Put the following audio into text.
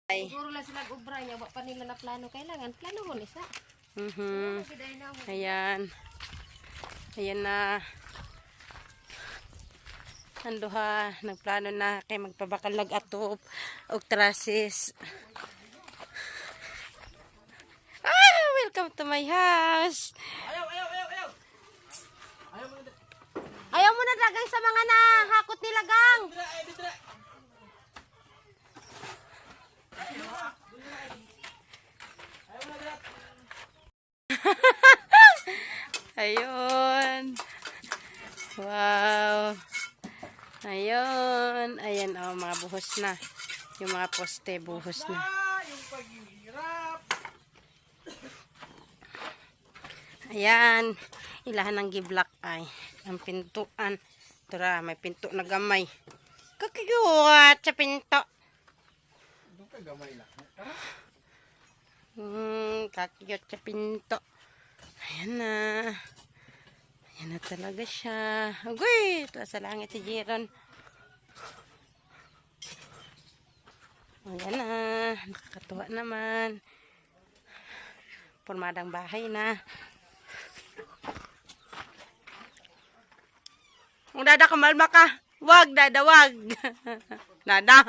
Siguro lang sila ubra niya, wa pa nila na plano. Kailangan plano mo isa. Ayan. Ayan na. Anduha, nagplano na kay magpabakalag atop og trasis. Welcome to my house. Ayaw mo na dagang sa mga nahakot nila gang. Ayun. Wow. Ayun. Ayan, oh, mga buhos na. Yung mga poste, buhos na. Ayan. Ilahan ng giblak ay. Ang pintuan. Tara, may pinto na gamay. Kakiyuat sa pinto. Kakiyot sa pinto. Ayan na. Ayan na talaga siya. Uy, ito sa langit si Jiron. Ayan na. Nakakatuwa naman. Pormadang bahay na. Kung dada kamalma ka. Wag, dada, wag. Dada.